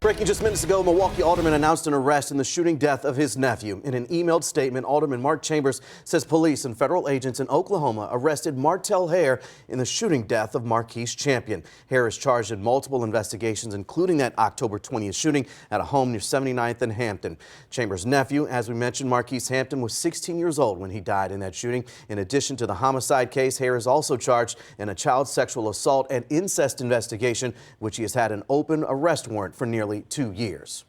Breaking just minutes ago, Milwaukee alderman announced an arrest in the shooting death of his nephew. In an emailed statement, Alderman Mark Chambers says police and federal agents in Oklahoma arrested Martell Hare in the shooting death of Marquise Champion. Hare is charged in multiple investigations, including that October 20th shooting at a home near 79th and Hampton. Chambers' nephew, as we mentioned, Marquise Hampton, was 16 years old when he died in that shooting. In addition to the homicide case, Hare is also charged in a child sexual assault and incest investigation, which he has had an open arrest warrant for nearly 2 years.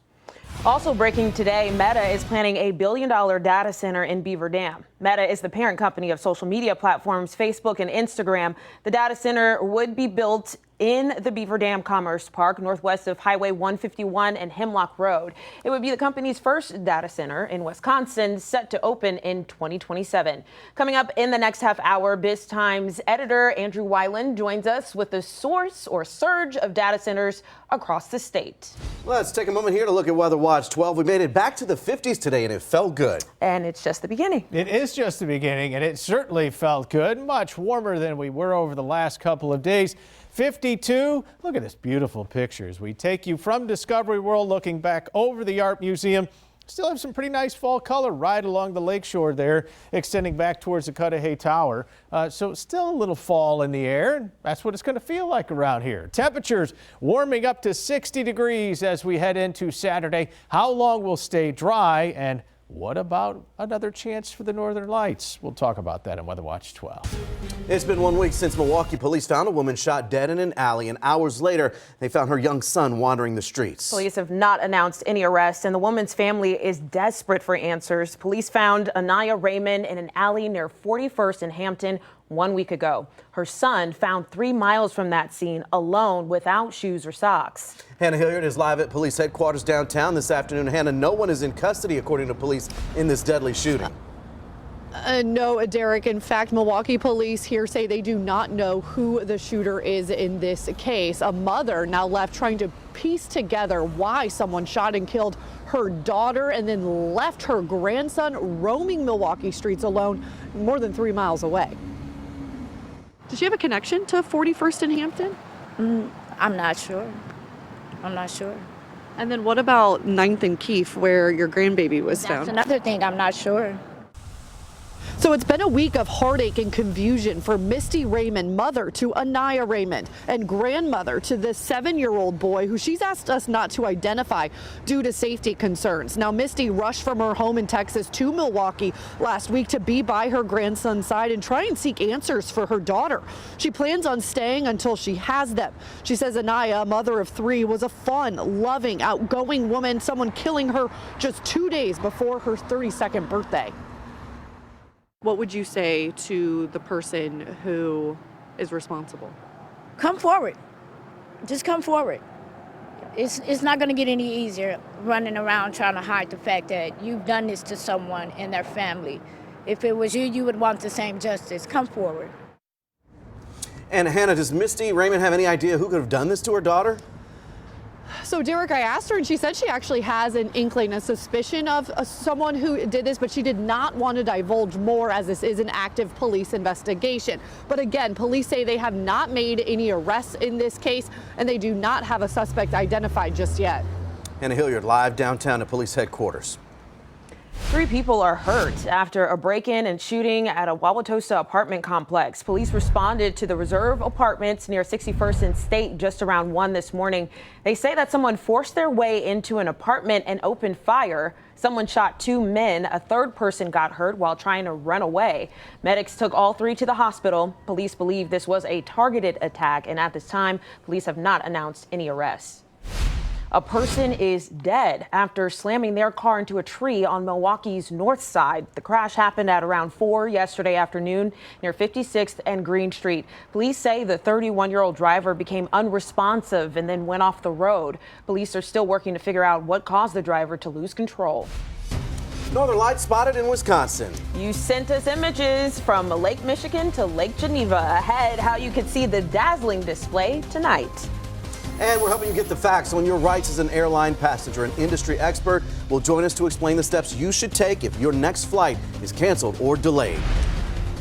Also breaking today, Meta is planning a $1 billion data center in Beaver Dam. Meta is the parent company of social media platforms Facebook and Instagram. The data center would be built in the Beaver Dam Commerce Park, northwest of Highway 151 and Hemlock Road. It would be the company's first data center in Wisconsin, set to open in 2027. Coming up in the next half hour, Biz Times editor Andrew Weiland joins us with the source or surge of data centers across the state. Let's take a moment here to look at Weather Watch 12. We made it back to the 50s today, and it felt good. And it's just the beginning. It is just the beginning, and it certainly felt good. Much warmer than we were over the last couple of days. 52. Look at this beautiful pictures. We take you from Discovery World, looking back over the Art Museum. Still have some pretty nice fall color right along the lakeshore there, extending back towards the Cudahy Tower. So still a little fall in the air, and that's what it's going to feel like around here. Temperatures warming up to 60 degrees as we head into Saturday. How long will stay dry, and what about another chance for the Northern Lights? We'll talk about that in Weather Watch 12. It's been 1 week since Milwaukee police found a woman shot dead in an alley, and hours later, they found her young son wandering the streets. Police have not announced any arrests, and the woman's family is desperate for answers. Police found Anaya Raymond in an alley near 41st and Hampton 1 week ago. Her son found 3 miles from that scene alone without shoes or socks. Hannah Hilliard is live at police headquarters downtown this afternoon. Hannah, no one is in custody, according to police, in this deadly shooting. No, Derek. In fact, Milwaukee police here say they do not know who the shooter is in this case. A mother now left trying to piece together why someone shot and killed her daughter and then left her grandson roaming Milwaukee streets alone more than 3 miles away. Does she have a connection to 41st and Hampton? I'm not sure. And then what about 9th and Keefe, where your grandbaby was found? That's another thing, I'm not sure. So it's been a week of heartache and confusion for Misty Raymond, mother to Anaya Raymond, and grandmother to this 7-year-old boy who she's asked us not to identify due to safety concerns. Now, Misty rushed from her home in Texas to Milwaukee last week to be by her grandson's side and try and seek answers for her daughter. She plans on staying until she has them. She says Anaya, a mother of 3, was a fun, loving, outgoing woman, someone killing her just 2 days before her 32nd birthday. What would you say to the person who is responsible? Come forward. Just come forward. It's not going to get any easier running around trying to hide the fact that you've done this to someone and their family. If it was you, you would want the same justice. Come forward. And Hannah, does Misty Raymond have any idea who could have done this to her daughter? So, Derek, I asked her, and she said she actually has an inkling, a suspicion of someone who did this, but she did not want to divulge more as this is an active police investigation. But again, police say they have not made any arrests in this case, and they do not have a suspect identified just yet. Hannah Hilliard live downtown at police headquarters. 3 people are hurt after a break-in and shooting at a Wauwatosa apartment complex. Police responded to the Reserve Apartments near 61st and State just around 1 this morning. They say that someone forced their way into an apartment and opened fire. Someone shot 2 men. A third person got hurt while trying to run away. Medics took all 3 to the hospital. Police believe this was a targeted attack, and at this time, police have not announced any arrests. A person is dead after slamming their car into a tree on Milwaukee's north side. The crash happened at around 4 yesterday afternoon near 56th and Green Street. Police say the 31-year-old driver became unresponsive and then went off the road. Police are still working to figure out what caused the driver to lose control. Northern Lights spotted in Wisconsin. You sent us images from Lake Michigan to Lake Geneva. Ahead, how you could see the dazzling display tonight. And we're helping you get the facts on your rights as an airline passenger. An industry expert will join us to explain the steps you should take if your next flight is canceled or delayed.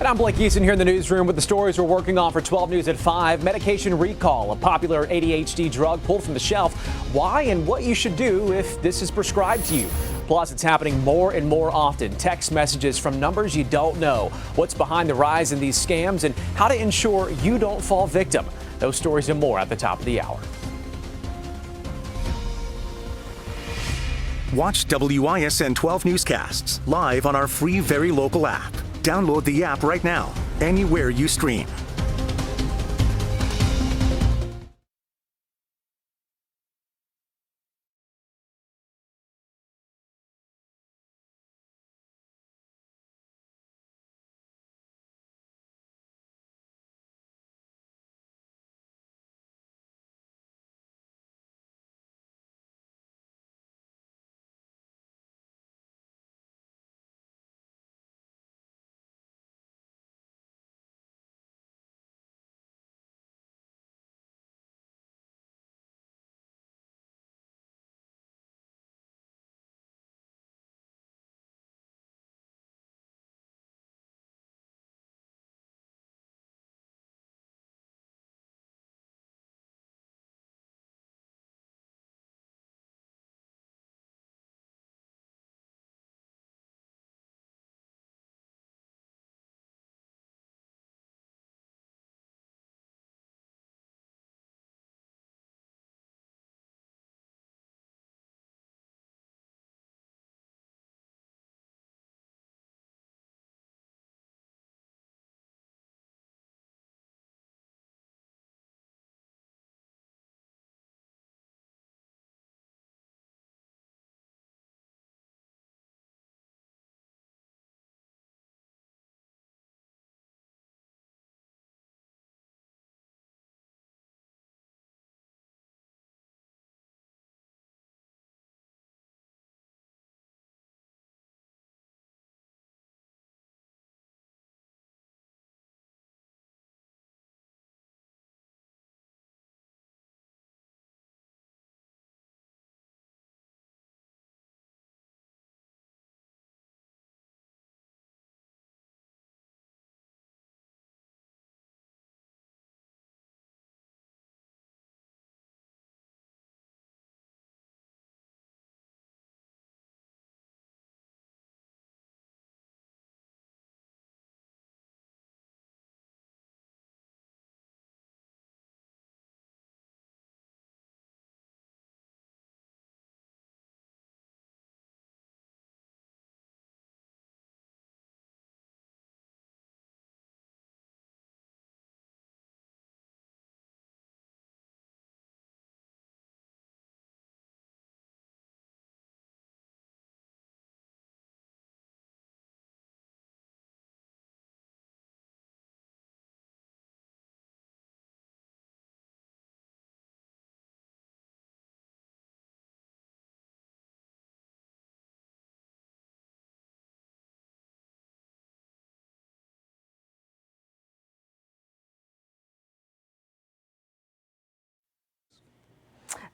And I'm Blake Eason here in the newsroom with the stories we're working on for 12 News at 5. Medication recall, a popular ADHD drug pulled from the shelf. Why and what you should do if this is prescribed to you. Plus, it's happening more and more often. Text messages from numbers you don't know. What's behind the rise in these scams and how to ensure you don't fall victim. Those stories and more at the top of the hour. Watch WISN 12 newscasts live on our free Very Local app. Download the app right now, anywhere you stream.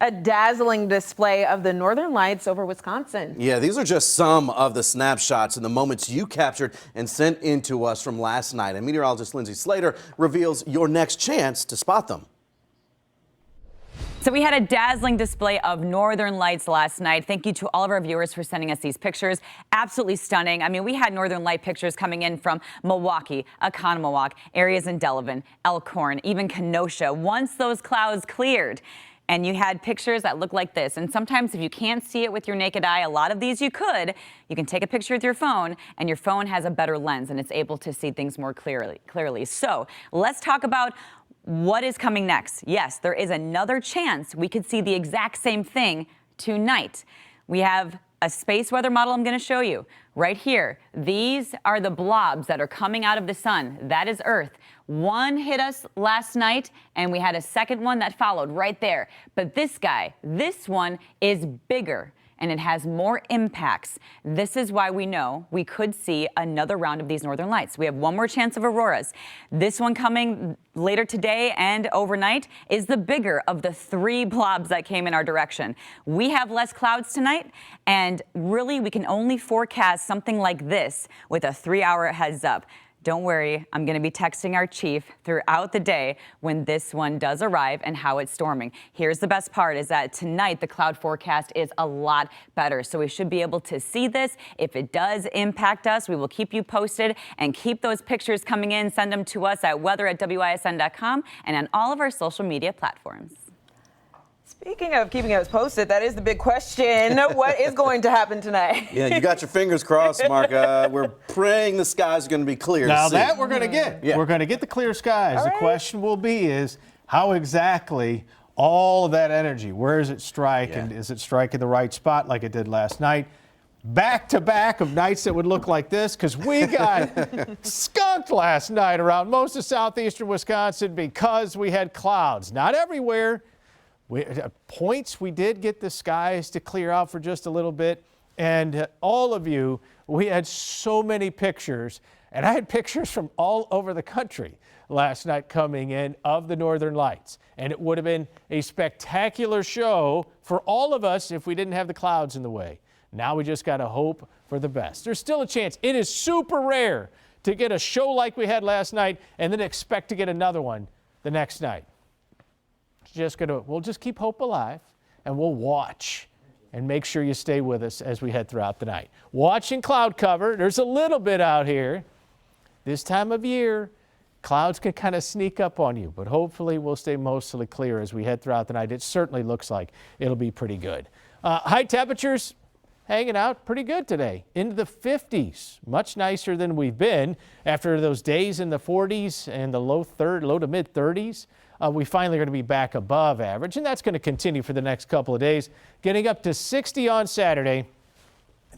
A dazzling display of the northern lights over Wisconsin. Yeah, these are just some of the snapshots and the moments you captured and sent in to us from last night. And meteorologist Lindsay Slater reveals your next chance to spot them. So we had a dazzling display of northern lights last night. Thank you to all of our viewers for sending us these pictures. Absolutely stunning. I mean, we had northern light pictures coming in from Milwaukee, Oconomowoc, areas in Delavan, Elkhorn, even Kenosha. Once those clouds cleared, and you had pictures that look like this. And sometimes if you can't see it with your naked eye, a lot of these you can take a picture with your phone, and your phone has a better lens and it's able to see things more clearly. So let's talk about what is coming next. Yes, there is another chance we could see the exact same thing tonight. We have a space weather model I'm going to show you right here. These are the blobs that are coming out of the sun. That is Earth. One hit us last night, and we had a second one that followed right there. But this one is bigger, and it has more impacts. This is why we know we could see another round of these northern lights. We have one more chance of auroras. This one coming later today and overnight is the bigger of the three blobs that came in our direction. We have less clouds tonight, and really we can only forecast something like this with a 3-hour heads up. Don't worry, I'm going to be texting our chief throughout the day when this one does arrive and how it's storming. Here's the best part is that tonight the cloud forecast is a lot better. So we should be able to see this. If it does impact us, we will keep you posted and keep those pictures coming in. Send them to us at weather@WISN.com and on all of our social media platforms. Speaking of keeping us posted, that is the big question. What is going to happen tonight? Yeah, you got your fingers crossed, Mark. We're praying the skies are going to be clear. Now to see. that we're going to get. Yeah. We're going to get the clear skies. All The right. question will be is how exactly all of that energy, where does it strike? Yeah. And is it striking the right spot like it did last night? Back to back of nights that would look like this, because we got skunked last night around most of southeastern Wisconsin because we had clouds. Not everywhere. Points we did get the skies to clear out for just a little bit. And all of you, we had so many pictures. And I had pictures from all over the country last night coming in of the Northern Lights. And it would have been a spectacular show for all of us if we didn't have the clouds in the way. Now we just got to hope for the best. There's still a chance. It is super rare to get a show like we had last night and then expect to get another one the next night. We'll just keep hope alive and we'll watch and make sure you stay with us as we head throughout the night. Watching cloud cover, there's a little bit out here. This time of year, clouds can kind of sneak up on you, but hopefully we'll stay mostly clear as we head throughout the night. It certainly looks like it'll be pretty good. High temperatures hanging out pretty good today, into the 50s, much nicer than we've been after those days in the 40s and the low to mid 30s. We finally are going to be back above average, and that's going to continue for the next couple of days, getting up to 60 on Saturday,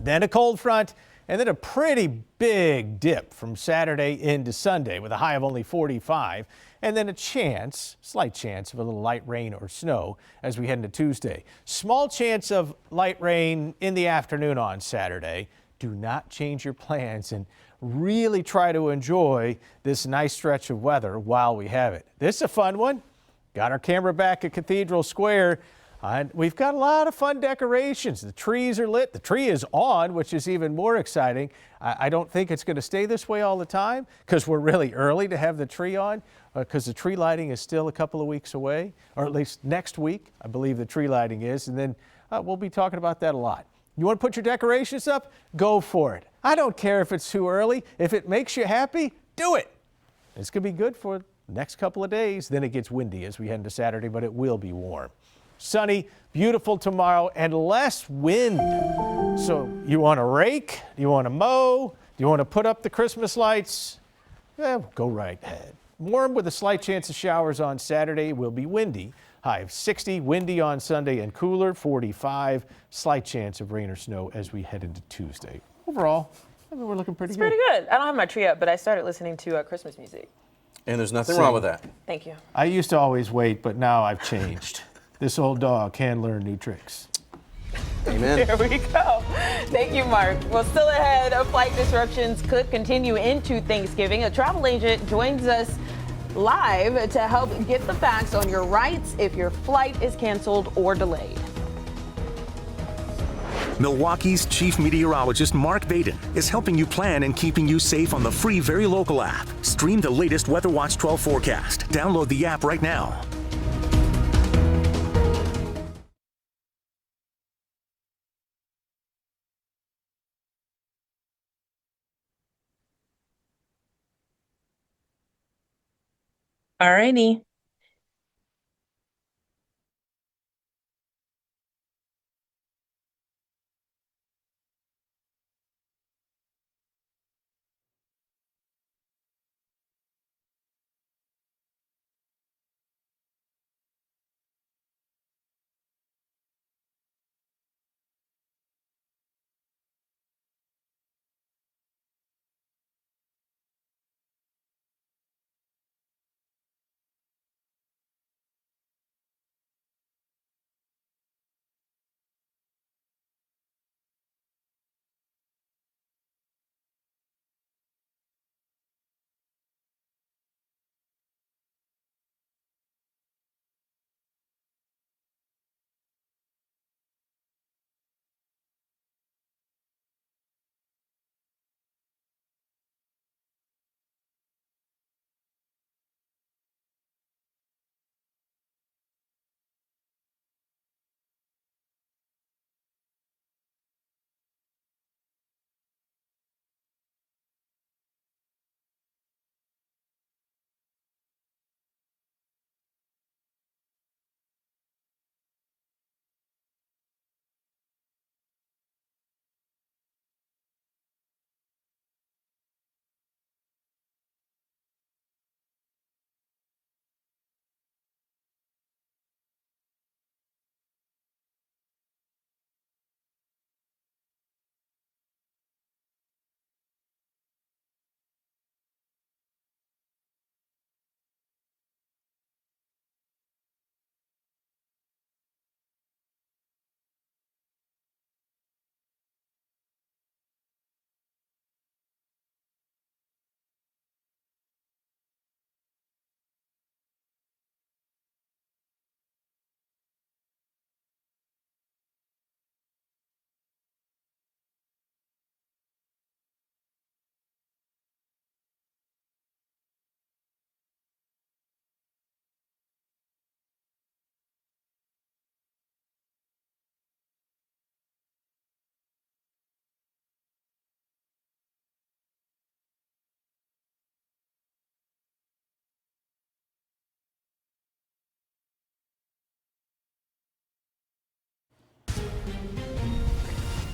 then a cold front, and then a pretty big dip from Saturday into Sunday with a high of only 45, and then a slight chance of a little light rain or snow as we head into Tuesday. Small chance of light rain in the afternoon on Saturday. Do not change your plans and really try to enjoy this nice stretch of weather while we have it. This is a fun one. Got our camera back at Cathedral Square. And we've got a lot of fun decorations. The trees are lit. The tree is on, which is even more exciting. I don't think it's going to stay this way all the time because we're really early to have the tree on because the tree lighting is still a couple of weeks away, or at least next week, I believe the tree lighting is. And then we'll be talking about that a lot. You want to put your decorations up? Go for it. I don't care if it's too early. If it makes you happy, do it. It's going to be good for the next couple of days. Then it gets windy as we head into Saturday, but it will be warm. Sunny, beautiful tomorrow, and less wind. So you want to rake? Do you want to mow? Do you want to put up the Christmas lights? Go right ahead. Warm with a slight chance of showers on Saturday. It will be windy. High of 60, windy on Sunday, and cooler, 45. Slight chance of rain or snow as we head into Tuesday. Overall, I mean, we're looking pretty good. Pretty good. I don't have my tree up, but I started listening to Christmas music. And there's nothing wrong with that. Thank you. I used to always wait, but now I've changed. This old dog can learn new tricks. Amen. There we go. Thank you, Mark. Well, still ahead, flight disruptions could continue into Thanksgiving. A travel agent joins us live to help get the facts on your rights if your flight is canceled or delayed. Milwaukee's chief meteorologist Mark Baden is helping you plan and keeping you safe on the free Very Local app. Stream the latest Weather Watch 12 forecast. Download the app right now. Alrighty.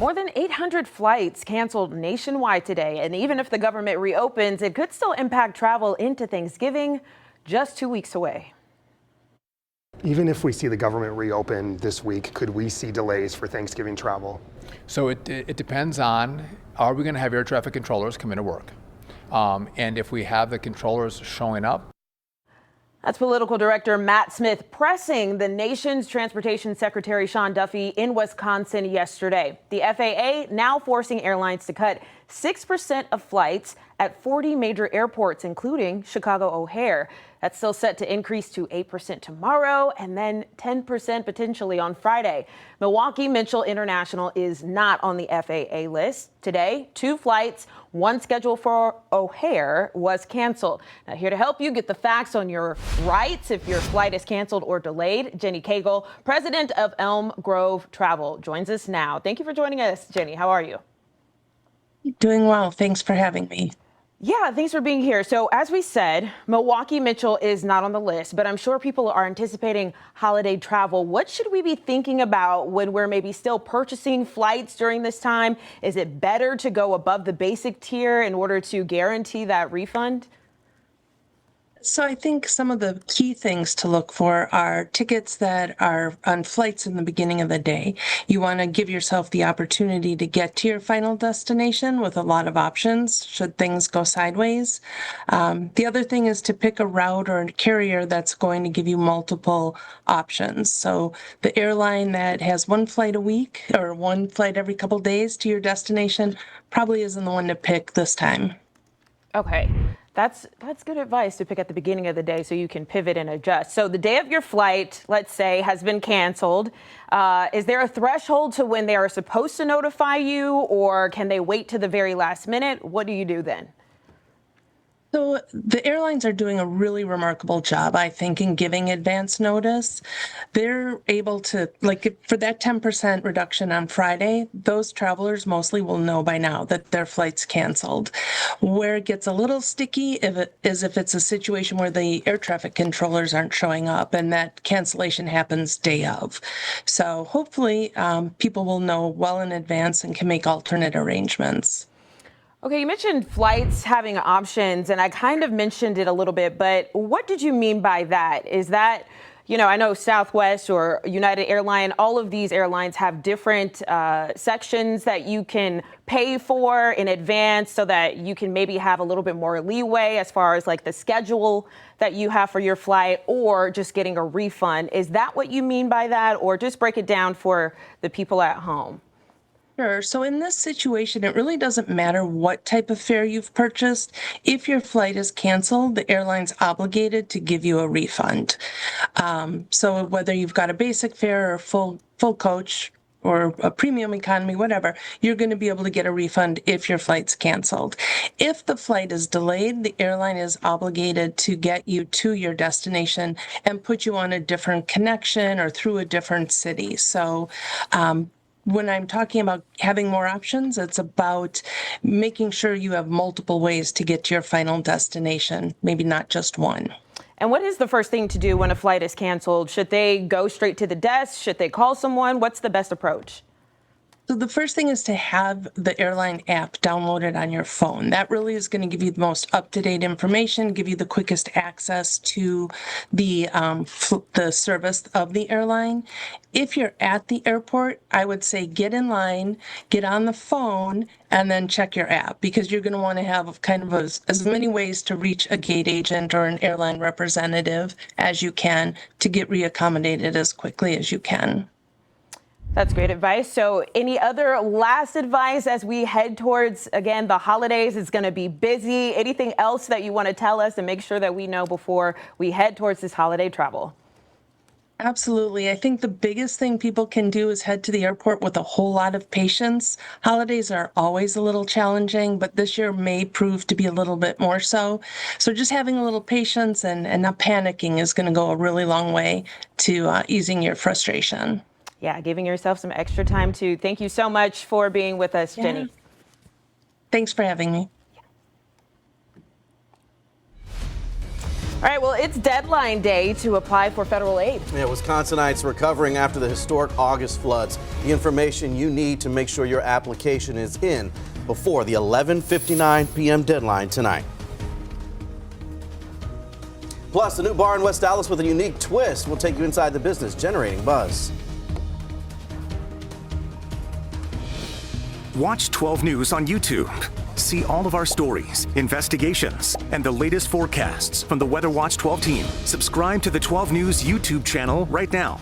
More than 800 flights canceled nationwide today, and even if the government reopens, it could still impact travel into Thanksgiving, just 2 weeks away. Even if we see the government reopen this week, could we see delays for Thanksgiving travel? So it depends on, are we going to have air traffic controllers come into work? And if we have the controllers showing up. That's Political Director Matt Smith pressing the nation's Transportation Secretary Sean Duffy in Wisconsin yesterday. The FAA now forcing airlines to cut 6% of flights at 40 major airports, including Chicago O'Hare. That's still set to increase to 8% tomorrow and then 10% potentially on Friday. Milwaukee Mitchell International is not on the FAA list. Today, 2 flights, one scheduled for O'Hare, was canceled. Now, here to help you get the facts on your rights if your flight is canceled or delayed, Jenny Cagle, president of Elm Grove Travel, joins us now. Thank you for joining us, Jenny. How are you? Doing well. Thanks for having me. Yeah, thanks for being here. So as we said, Milwaukee Mitchell is not on the list, but I'm sure people are anticipating holiday travel. What should we be thinking about when we're maybe still purchasing flights during this time? Is it better to go above the basic tier in order to guarantee that refund? So I think some of the key things to look for are tickets that are on flights in the beginning of the day. You want to give yourself the opportunity to get to your final destination with a lot of options should things go sideways. The other thing is to pick a route or a carrier that's going to give you multiple options. So the airline that has one flight a week or one flight every couple days to your destination probably isn't the one to pick this time. Okay. That's good advice to pick at the beginning of the day so you can pivot and adjust. So the day of your flight, let's say, has been canceled. Is there a threshold to when they are supposed to notify you, or can they wait to the very last minute? What do you do then? So the airlines are doing a really remarkable job, I think, in giving advance notice. They're able to, like for that 10% reduction on Friday, those travelers mostly will know by now that their flight's canceled. Where it gets a little sticky is if it's a situation where the air traffic controllers aren't showing up and that cancellation happens day of. So hopefully people will know well in advance and can make alternate arrangements. Okay, you mentioned flights having options, and I kind of mentioned it a little bit, but what did you mean by that? Is that, I know Southwest or United Airlines, all of these airlines have different sections that you can pay for in advance so that you can maybe have a little bit more leeway as far as like the schedule that you have for your flight or just getting a refund. Is that what you mean by that, or just break it down for the people at home? Sure. So in this situation, it really doesn't matter what type of fare you've purchased. If your flight is canceled, the airline's obligated to give you a refund. So whether you've got a basic fare or full coach or a premium economy, whatever, you're going to be able to get a refund if your flight's canceled. If the flight is delayed, the airline is obligated to get you to your destination and put you on a different connection or through a different city. So when I'm talking about having more options, it's about making sure you have multiple ways to get to your final destination, maybe not just one. And what is the first thing to do when a flight is canceled? Should they go straight to the desk? Should they call someone? What's the best approach? So the first thing is to have the airline app downloaded on your phone. That really is going to give you the most up-to-date information, give you the quickest access to the service of the airline. If you're at the airport, I would say get in line, get on the phone, and then check your app, because you're going to want to have kind of as many ways to reach a gate agent or an airline representative as you can to get reaccommodated as quickly as you can. That's great advice. So any other last advice as we head towards, again, the holidays? It's going to be busy. Anything else that you want to tell us and make sure that we know before we head towards this holiday travel? Absolutely. I think the biggest thing people can do is head to the airport with a whole lot of patience. Holidays are always a little challenging, but this year may prove to be a little bit more so. So just having a little patience and not panicking is going to go a really long way to easing your frustration. Yeah, giving yourself some extra time too. Thank you so much for being with us, Jenny. Thanks for having me. All right, well, it's deadline day to apply for federal aid. Yeah, Wisconsinites recovering after the historic August floods. The information you need to make sure your application is in before the 11:59 p.m. deadline tonight. Plus, a new bar in West Dallas with a unique twist will take you inside the business, generating buzz. Watch 12 News on YouTube. See all of our stories, investigations, and the latest forecasts from the Weather Watch 12 team. Subscribe to the 12 News YouTube channel right now.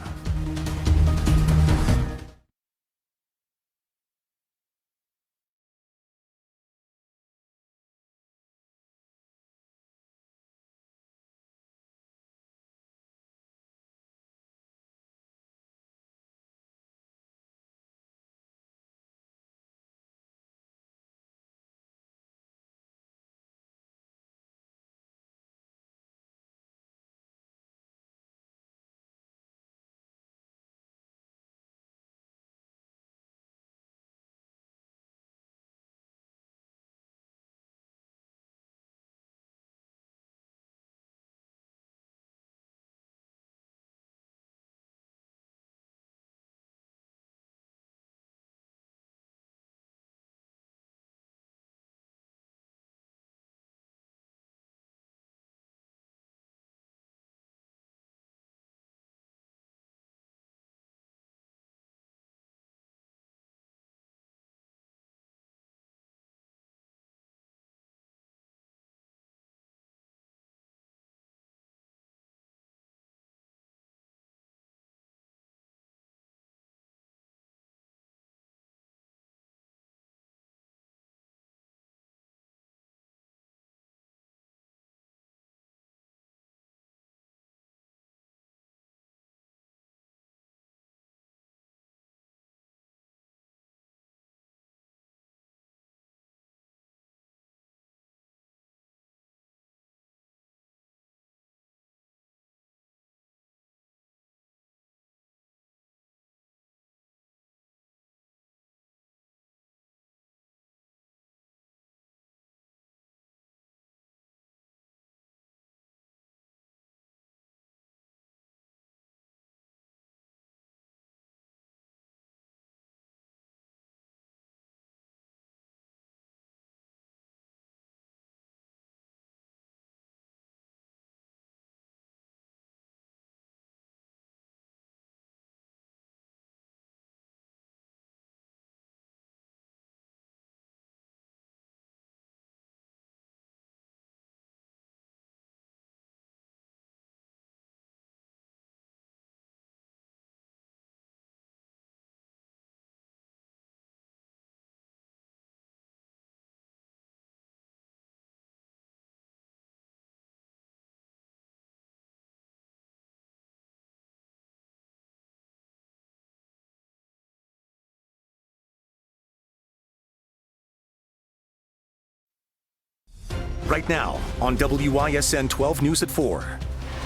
Right now on WISN 12 News at 4.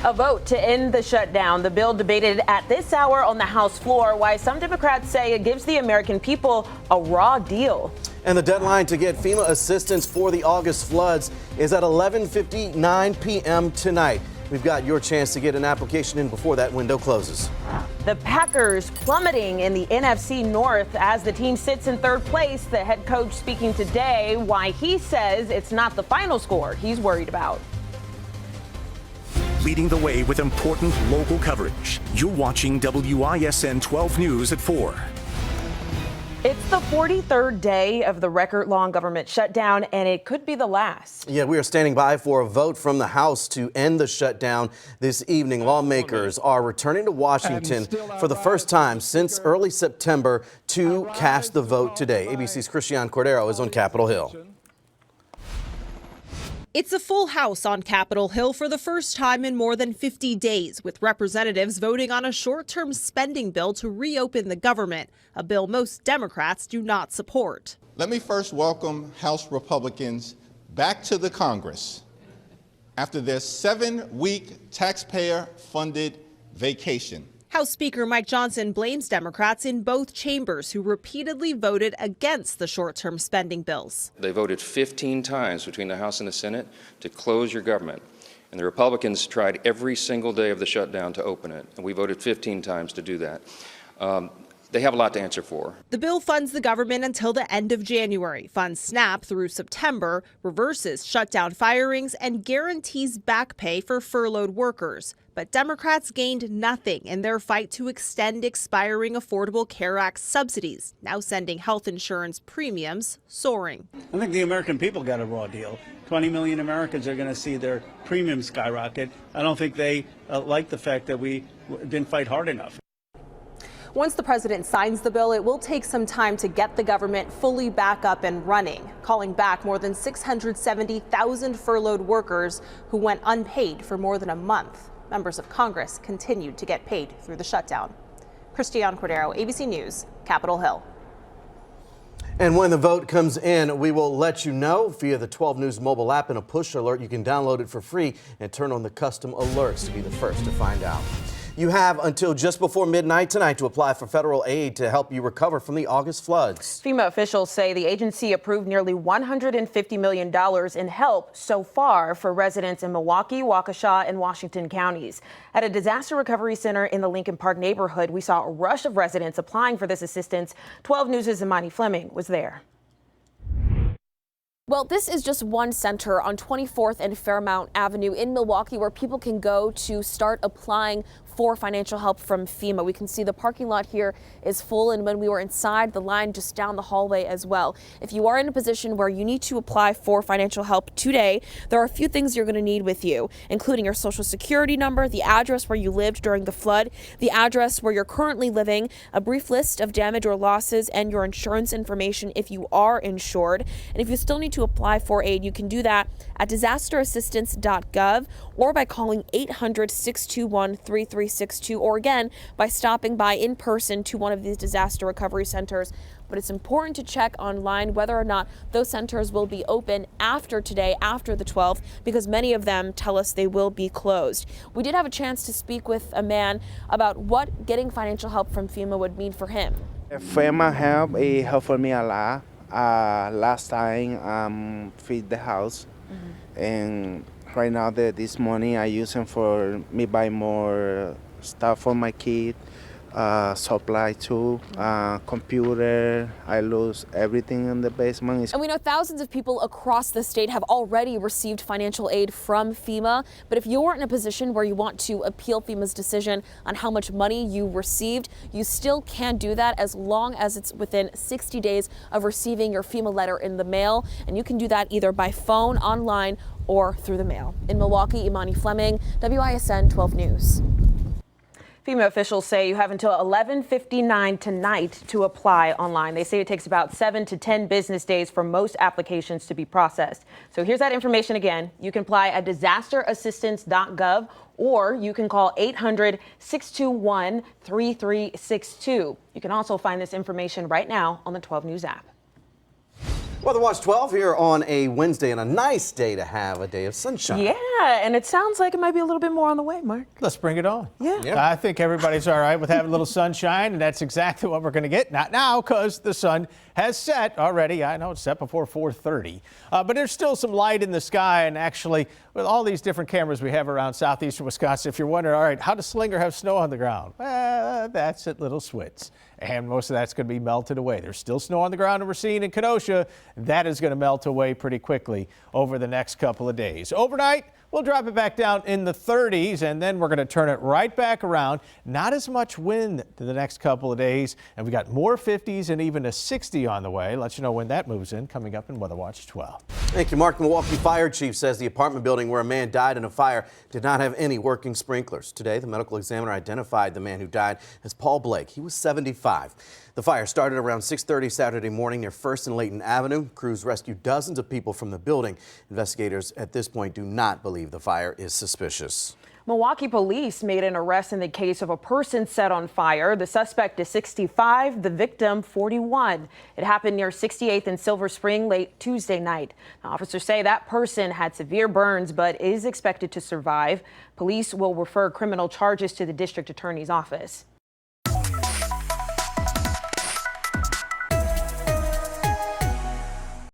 A vote to end the shutdown. The bill debated at this hour on the House floor. Why some Democrats say it gives the American people a raw deal. And the deadline to get FEMA assistance for the August floods is at 11:59 p.m. tonight. We've got your chance to get an application in before that window closes. The Packers plummeting in the NFC North as the team sits in third place. The head coach speaking today why he says it's not the final score he's worried about. Leading the way with important local coverage. You're watching WISN 12 News at 4. It's the 43rd day of the record-long government shutdown, and it could be the last. Yeah, we are standing by for a vote from the House to end the shutdown this evening. Lawmakers are returning to Washington for the first time since early September to cast the vote today. ABC's Christian Cordero is on Capitol Hill. It's a full House on Capitol Hill for the first time in more than 50 days, with representatives voting on a short-term spending bill to reopen the government, a bill most Democrats do not support. Let me first welcome House Republicans back to the Congress after their 7-week taxpayer-funded vacation. House Speaker Mike Johnson blames Democrats in both chambers who repeatedly voted against the short-term spending bills. They voted 15 times between the House and the Senate to close your government. And the Republicans tried every single day of the shutdown to open it, and we voted 15 times to do that. They have a lot to answer for. The bill funds the government until the end of January, funds SNAP through September, reverses shutdown firings, and guarantees back pay for furloughed workers. But Democrats gained nothing in their fight to extend expiring Affordable Care Act subsidies, now sending health insurance premiums soaring. I think the American people got a raw deal. 20 million Americans are going to see their premiums skyrocket. I don't think they like the fact that we didn't fight hard enough. Once the president signs the bill, it will take some time to get the government fully back up and running, calling back more than 670,000 furloughed workers who went unpaid for more than a month. Members of Congress continued to get paid through the shutdown. Christiane Cordero, ABC News, Capitol Hill. And when the vote comes in, we will let you know via the 12 News mobile app and a push alert. You can download it for free and turn on the custom alerts to be the first to find out. You have until just before midnight tonight to apply for federal aid to help you recover from the August floods. FEMA officials say the agency approved nearly $150 million in help so far for residents in Milwaukee, Waukesha, and Washington counties. At a disaster recovery center in the Lincoln Park neighborhood, we saw a rush of residents applying for this assistance. 12 News' Imani Fleming was there. Well, this is just one center on 24th and Fairmount Avenue in Milwaukee where people can go to start applying for financial help from FEMA. We can see the parking lot here is full, and when we were inside, the line just down the hallway as well. If you are in a position where you need to apply for financial help today, there are a few things you're going to need with you, including your social security number, the address where you lived during the flood, the address where you're currently living, a brief list of damage or losses, and your insurance information if you are insured. And if you still need to apply for aid, you can do that at disasterassistance.gov or by calling 800-621-3362, or again by stopping by in person to one of these disaster recovery centers. But it's important to check online whether or not those centers will be open after today, after the 12th, because many of them tell us they will be closed. We did have a chance to speak with a man about what getting financial help from FEMA would mean for him. FEMA helped for me a lot. Last time feed the house, and right now this morning I use them for me buy more stuff for my kid, supply too, computer. I lose everything in the basement. And we know thousands of people across the state have already received financial aid from FEMA. But if you're in a position where you want to appeal FEMA's decision on how much money you received, you still can do that as long as it's within 60 days of receiving your FEMA letter in the mail. And you can do that either by phone, online, or through the mail. In Milwaukee, Imani Fleming, WISN 12 News. FEMA officials say you have until 11:59 tonight to apply online. They say it takes about 7 to 10 business days for most applications to be processed. So here's that information again. You can apply at disasterassistance.gov, or you can call 800-621-3362. You can also find this information right now on the 12 News app. Weather Watch 12 here on a Wednesday, and a nice day to have, a day of sunshine. Yeah, and it sounds like it might be a little bit more on the way, Mark. Let's bring it on. Yeah. I think everybody's all right with having a little sunshine, and that's exactly what we're going to get. Not now, because the sun has set already. I know it's set before 4:30, but there's still some light in the sky. And actually, with all these different cameras we have around southeastern Wisconsin, if you're wondering, all right, how does Slinger have snow on the ground? That's at Little Switz. And most of that's going to be melted away. There's still snow on the ground, and we're seeing in Kenosha. That is going to melt away pretty quickly over the next couple of days. Overnight, we'll drop it back down in the 30s, and then we're going to turn it right back around. Not as much wind to the next couple of days, and we got more 50s and even a 60 on the way. Let you know when that moves in, coming up in Weather Watch 12. Thank you, Mark. Milwaukee Fire Chief says the apartment building where a man died in a fire did not have any working sprinklers. Today, the medical examiner identified the man who died as Paul Blake. He was 75. The fire started around 6:30 Saturday morning near 1st and Layton Avenue. Crews rescued dozens of people from the building. Investigators at this point do not believe the fire is suspicious. Milwaukee police made an arrest in the case of a person set on fire. The suspect is 65, the victim 41. It happened near 68th and Silver Spring late Tuesday night. Now, officers say that person had severe burns but is expected to survive. Police will refer criminal charges to the district attorney's office.